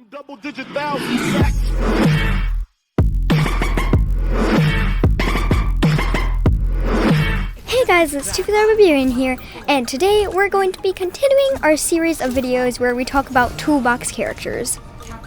Double-digit thousands. Hey guys, it's Toofy the Barbarian here, and today we're going to be continuing our series of videos where we talk about ToolBox characters.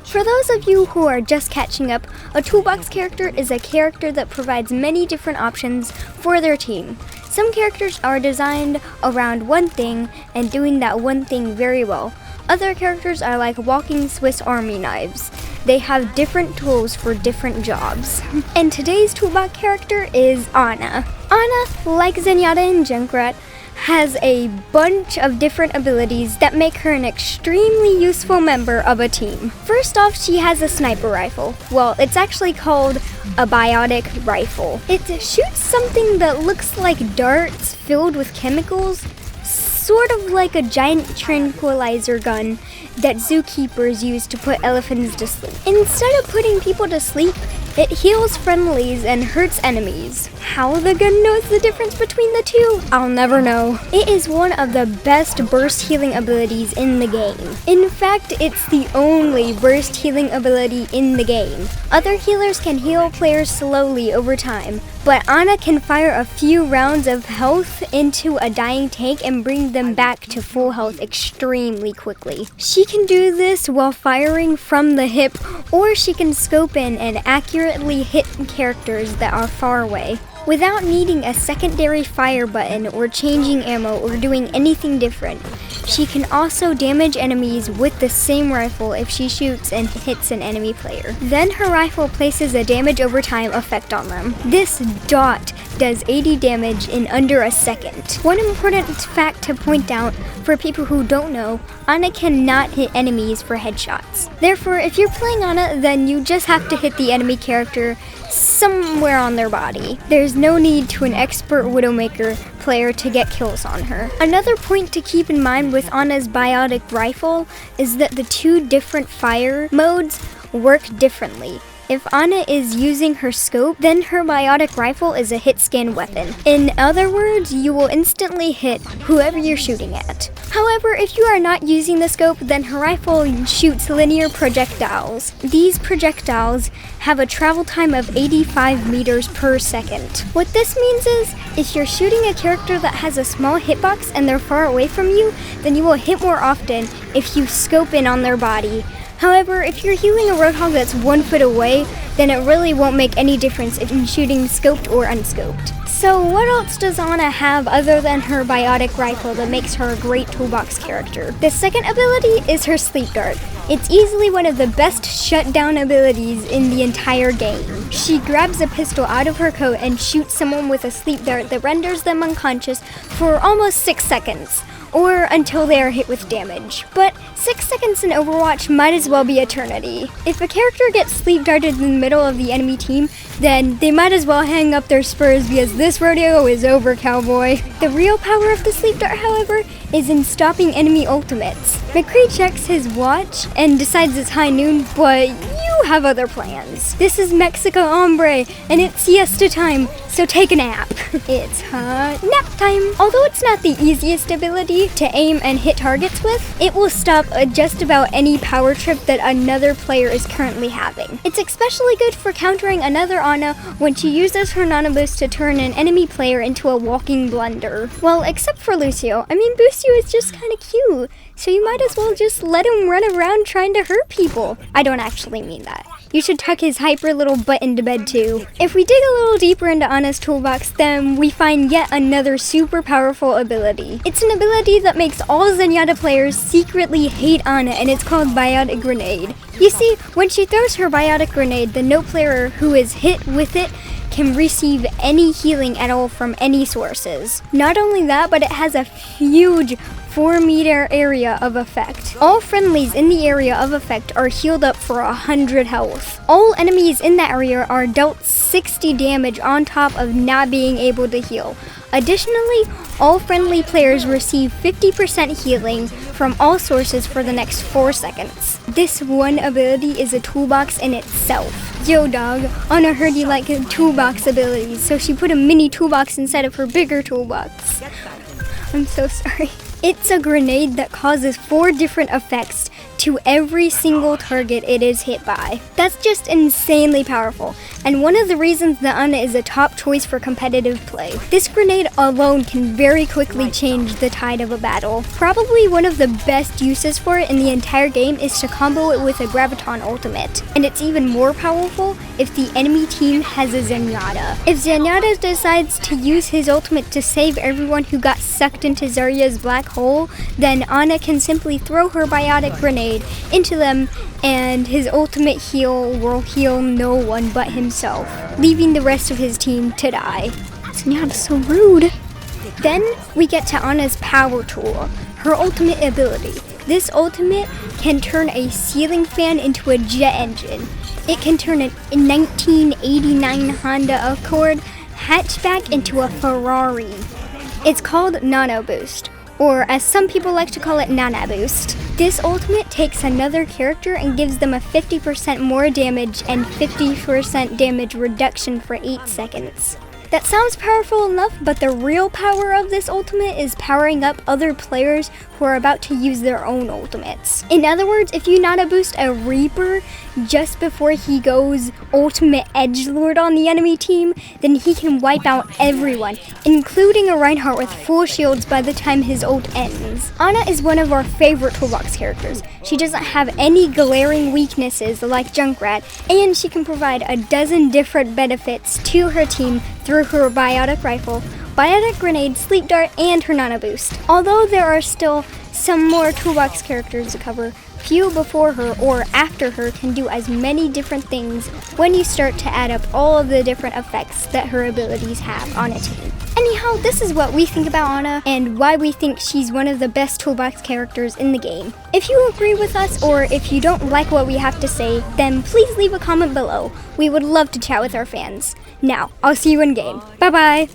For those of you who are just catching up, a ToolBox character is a character that provides many different options for their team. Some characters are designed around one thing and doing that one thing very well. Other characters are like walking Swiss Army knives. They have different tools for different jobs. And today's ToolBox character is Ana. Ana, like Zenyatta and Junkrat, has a bunch of different abilities that make her an extremely useful member of a team. First off, she has a sniper rifle. Well, it's actually called a biotic rifle. It shoots something that looks like darts filled with chemicals, sort of like a giant tranquilizer gun that zookeepers use to put elephants to sleep. Instead of putting people to sleep, it heals friendlies and hurts enemies. How the gun knows the difference between the two, I'll never know. It is one of the best burst healing abilities in the game. In fact, it's the only burst healing ability in the game. Other healers can heal players slowly over time, but Ana can fire a few rounds of health into a dying tank and bring them back to full health extremely quickly. She can do this while firing from the hip, or she can scope in and accurately hit characters that are far away without needing a secondary fire button or changing ammo or doing anything different. She can also damage enemies with the same rifle if she shoots and hits an enemy player. Then her rifle places a damage over time effect on them. This dot does 80 damage in under a second. One important fact to point out for people who don't know, Ana cannot hit enemies for headshots. Therefore, if you're playing Ana, then you just have to hit the enemy character somewhere on their body. There's no need to an expert Widowmaker player to get kills on her. Another point to keep in mind with Ana's biotic rifle is that the two different fire modes work differently. If Ana is using her scope, then her biotic rifle is a hit scan weapon. In other words, you will instantly hit whoever you're shooting at. However, if you are not using the scope, then her rifle shoots linear projectiles. These projectiles have a travel time of 85 meters per second. What this means is, if you're shooting a character that has a small hitbox and they're far away from you, then you will hit more often if you scope in on their body. However, if you're healing a Roadhog that's 1 foot away, then it really won't make any difference if you're shooting scoped or unscoped. So what else does Ana have other than her biotic rifle that makes her a great ToolBox character? The second ability is her sleep dart. It's easily one of the best shutdown abilities in the entire game. She grabs a pistol out of her coat and shoots someone with a sleep dart that renders them unconscious for almost 6 seconds. Or until they are hit with damage. But 6 seconds in Overwatch might as well be eternity. If a character gets sleep darted in the middle of the enemy team, then they might as well hang up their spurs because this rodeo is over, cowboy. The real power of the sleep dart, however, is in stopping enemy ultimates. McCree checks his watch and decides it's high noon, but you have other plans. This is Mexico, hombre, and it's siesta time, so take a nap. It's hot nap time. Although it's not the easiest ability to aim and hit targets with, it will stop just about any power trip that another player is currently having. It's especially good for countering another Ana when she uses her nano boost to turn an enemy player into a walking blender. Well, except for Lucio. I mean, Lucio is just kind of cute, so you might as well just let him run around trying to hurt people. I don't actually mean that. You should tuck his hyper little butt into bed too. If we dig a little deeper into Ana's toolbox, then we find yet another super powerful ability. It's an ability that makes all Zenyatta players secretly hate Ana, and it's called Biotic Grenade. You see, when she throws her Biotic Grenade, the no player who is hit with it can receive any healing at all from any sources. Not only that, but it has a huge 4-meter area of effect. All friendlies in the area of effect are healed up for 100 health. All enemies in that area are dealt 60 damage on top of not being able to heal. Additionally, all friendly players receive 50% healing from all sources for the next 4 seconds. This one ability is a toolbox in itself. Yo dog, Ana heard you like toolbox abilities, so she put a mini toolbox inside of her bigger toolbox. I'm so sorry. It's a grenade that causes 4 different effects to every single target it is hit by. That's just insanely powerful, and one of the reasons that Ana is a top choice for competitive play. This grenade alone can very quickly change the tide of a battle. Probably one of the best uses for it in the entire game is to combo it with a Graviton ultimate, and it's even more powerful if the enemy team has a Zenyatta. If Zenyatta decides to use his ultimate to save everyone who got sucked into Zarya's black hole, then Ana can simply throw her biotic grenade into them, and his ultimate heal will heal no one but himself, leaving the rest of his team to die. Zenyatta's so rude. Then we get to Ana's power tool, her ultimate ability. This ultimate can turn a ceiling fan into a jet engine. It can turn a 1989 Honda Accord hatchback into a Ferrari. It's called Nano Boost, or as some people like to call it, Nana Boost. This ultimate takes another character and gives them a 50% more damage and 50% damage reduction for 8 seconds. That sounds powerful enough, but the real power of this ultimate is powering up other players who are about to use their own ultimates. In other words, if you Nana Boost a Reaper just before he goes ultimate edgelord on the enemy team, then he can wipe out everyone, including a Reinhardt with full shields by the time his ult ends. Ana is one of our favorite Toolbox characters. She doesn't have any glaring weaknesses like Junkrat, and she can provide a dozen different benefits to her team through her biotic rifle, biotic grenade, sleep dart, and her Nana Boost. Although there are still some more Toolbox characters to cover, few before her or after her can do as many different things when you start to add up all of the different effects that her abilities have on a team. Anyhow, this is what we think about Ana and why we think she's one of the best Toolbox characters in the game. If you agree with us or if you don't like what we have to say, then please leave a comment below. We would love to chat with our fans. Now, I'll see you in game. Bye bye!